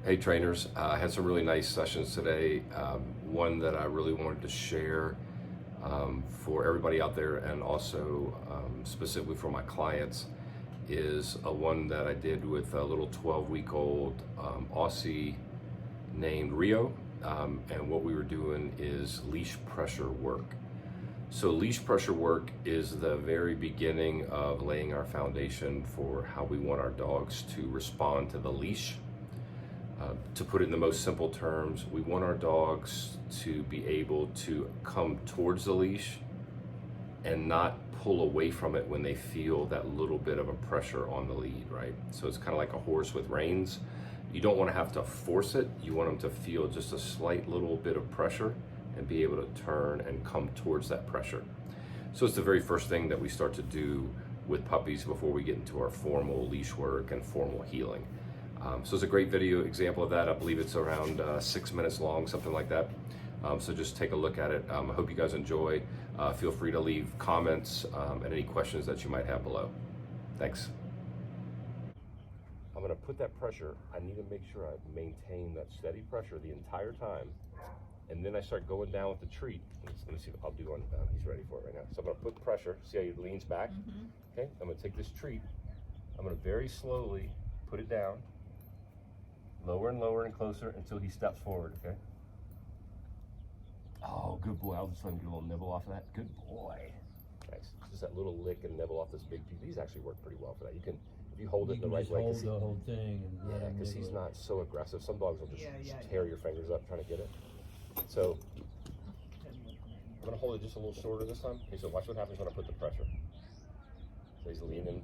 Hey trainers, I had some really nice sessions today. One that I really wanted to share for everybody out there, and also specifically for my clients, is a one that I did with a little 12-week-old Aussie named Rio. And what we were doing is leash pressure work. So leash pressure work is the very beginning of laying our foundation for how we want our dogs to respond to the leash. To put it in the most simple terms, we want our dogs to be able to come towards the leash and not pull away from it when they feel that little bit of a pressure on the lead, right? So it's kind of like a horse with reins. You don't want to have to force it. You want them to feel just a slight little bit of pressure and be able to turn and come towards that pressure. So it's the very first thing that we start to do with puppies before we get into our formal leash work and formal healing. So it's a great video example of that. I believe it's around 6 minutes long, something like that. So just take a look at it. I hope you guys enjoy. Feel free to leave comments and any questions that you might have below. Thanks. I'm gonna put that pressure. I need to make sure I maintain that steady pressure the entire time. And then I start going down with the treat. Let me see if I'll do one. He's ready for it right now. So I'm gonna put pressure. See how he leans back? Okay, I'm gonna take this treat. I'm gonna very slowly put it down. Lower and lower and closer until he steps forward, okay? Oh, good boy. I'll just let him get a little nibble off of that. Good boy. Nice. Just that little lick and nibble off this big piece. These actually work pretty well for that. You can, if you hold it the right way. Hold the whole thing. And yeah, because he's not so aggressive. Some dogs will just tear your fingers up trying to get it. So, I'm going to hold it just a little shorter this time. Okay, so watch what happens when I put the pressure. So he's leaning,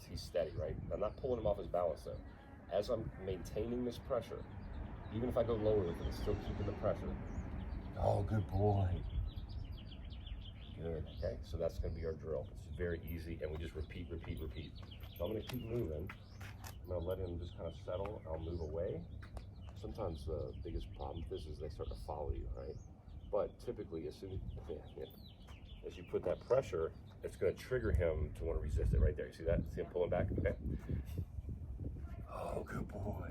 he's steady, right? I'm not pulling him off his balance though. As I'm maintaining this pressure, even if I go lower with it, it's still keeping the pressure. Oh, good boy. Good, okay? So that's gonna be our drill. It's very easy, and we just repeat, repeat, repeat. So I'm gonna keep moving. I'm gonna let him just kind of settle. I'll move away. Sometimes the biggest problem with this is they start to follow you, right? But typically, as soon as you put that pressure, it's gonna trigger him to want to resist it right there. You see that? See him pulling back, okay? Oh, good boy.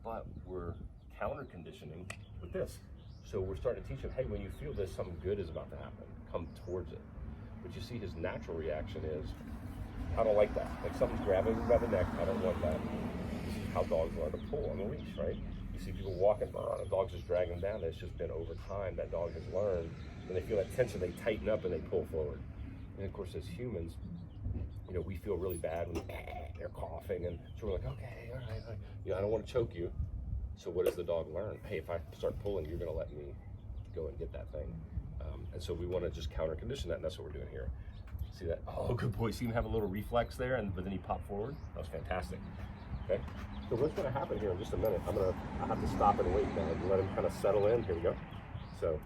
But we're counter conditioning with this. So we're starting to teach him, hey, when you feel this, something good is about to happen. Come towards it. But you see his natural reaction is, I don't like that. Like something's grabbing me by the neck, I don't want that. This is how dogs learn to pull on the leash, right? You see people walking, the dog's just dragging them down. It's just been over time that dog has learned. When they feel that tension, they tighten up and they pull forward. And of course, as humans, you know, we feel really bad when they're coughing, and so we're like, okay, all right. You know, I don't want to choke you. So what does the dog learn? Hey, if I start pulling, you're going to let me go and get that thing. And so we want to just counter condition that, and that's what we're doing here. See that? Oh, good boy. See him have a little reflex there, but then he popped forward. That was fantastic. Okay. So what's going to happen here in just a minute? I have to stop and wait now and let him kind of settle in. Here we go. So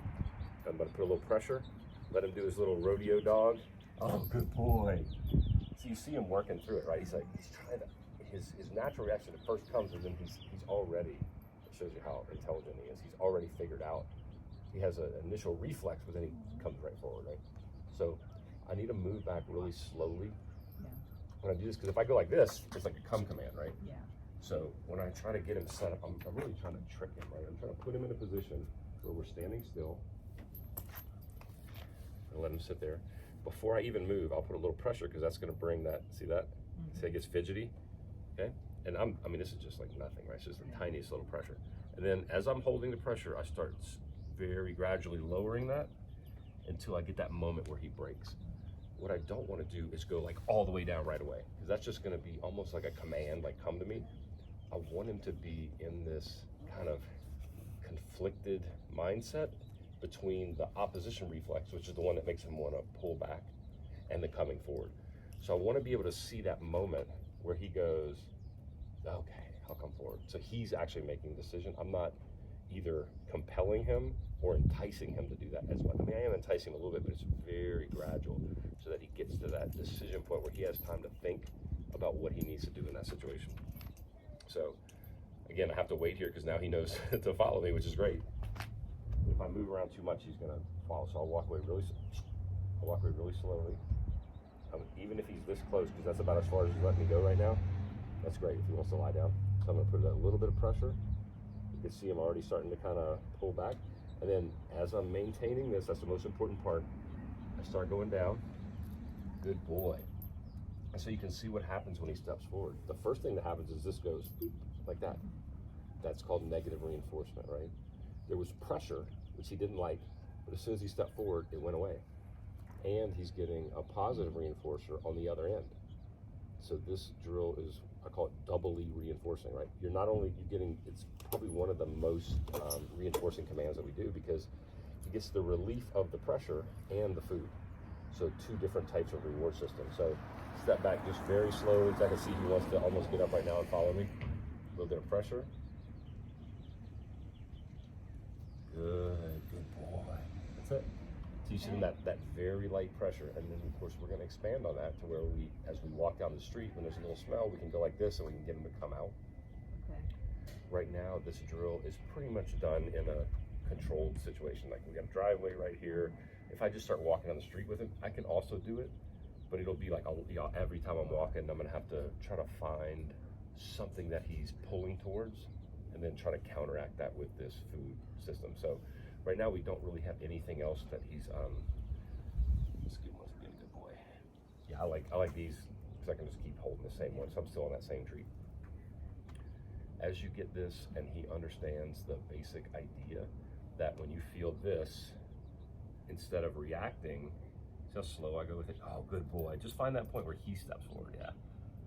I'm going to put a little pressure. Let him do his little rodeo dog. Oh, good boy. So you see him working through it, right? He's trying to, his natural reaction at first comes, and then he's already, it shows you how intelligent he is. He's already figured out. He has an initial reflex, but then he comes right forward, right? So I need to move back really slowly when I do this, because if I go like this, it's like a come command, right? Yeah. So when I try to get him set up, I'm really trying to trick him, right? I'm trying to put him in a position where we're standing still and let him sit there. Before I even move, I'll put a little pressure, because that's going to bring that, see that? See, it gets fidgety, okay? And I mean, this is just like nothing, right? It's just the tiniest little pressure. And then as I'm holding the pressure, I start very gradually lowering that until I get that moment where he breaks. What I don't want to do is go like all the way down right away, because that's just going to be almost like a command, like come to me. I want him to be in this kind of conflicted mindset between the opposition reflex, which is the one that makes him want to pull back, and the coming forward. So I want to be able to see that moment where he goes, okay, I'll come forward. So he's actually making the decision. I'm not either compelling him or enticing him to do that as well. I mean, I am enticing him a little bit, but it's very gradual, so that he gets to that decision point where he has time to think about what he needs to do in that situation. So again, I have to wait here, because now he knows to follow me, which is great. If I move around too much, he's going to follow. So I'll walk away really slowly. Even if he's this close, because that's about as far as he's letting me go right now, that's great if he wants to lie down. So I'm going to put a little bit of pressure, You can see him already starting to kind of pull back. And then as I'm maintaining this, that's the most important part, I start going down. Good boy. And so you can see what happens when he steps forward. The first thing that happens is this goes boop, like that. That's called negative reinforcement, right? There was pressure, which he didn't like, but as soon as he stepped forward, it went away. And he's getting a positive reinforcer on the other end. So this drill is, I call it doubly reinforcing, right? You're not only, you're getting, it's probably one of the most reinforcing commands that we do, because he gets the relief of the pressure and the food. So two different types of reward systems. So step back just very slowly. I can see he wants to almost get up right now and follow me. A little bit of pressure. Good boy. That's it. Teaching him that very light pressure, and then of course we're going to expand on that to where we, as we walk down the street, when there's a little smell, we can go like this and we can get him to come out. Okay. Right now, this drill is pretty much done in a controlled situation. Like we got a driveway right here. If I just start walking on the street with him, I can also do it, but it'll be like every time I'm walking, I'm going to have to try to find something that he's pulling towards, and then try to counteract that with this food system. So right now we don't really have anything else that he's let's get one being a good boy. Yeah, I like these because I can just keep holding the same one, so I'm still on that same treat. As you get this and he understands the basic idea that when you feel this, instead of reacting, see how slow I go with it? Oh, good boy. Just find that point where he steps forward. Yeah.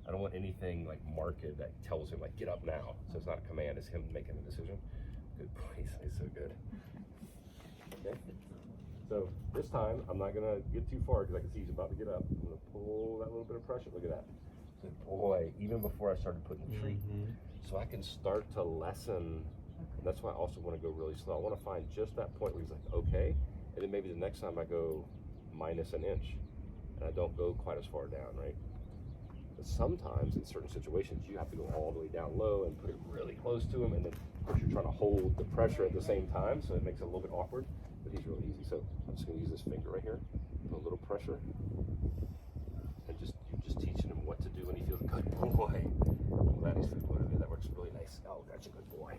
I don't want anything like marked that tells him like get up now. So it's not a command, it's him making a decision. Good boy, he's so good. Okay. So this time I'm not gonna get too far because I can see he's about to get up. I'm gonna pull that little bit of pressure. Look at that. Good boy. Even before I started putting the treat. So I can start to lessen. And that's why I also want to go really slow. I want to find just that point where he's like, okay. And then maybe the next time I go minus an inch and I don't go quite as far down, right? But sometimes in certain situations, you have to go all the way down low and put it really close to him. And then of course you're trying to hold the pressure at the same time. So it makes it a little bit awkward, but he's really easy. So I'm just going to use this finger right here, put a little pressure. And you're just teaching him what to do when he feels good boy. I'm glad he's food motivated. That works really nice. Oh, that's a good boy.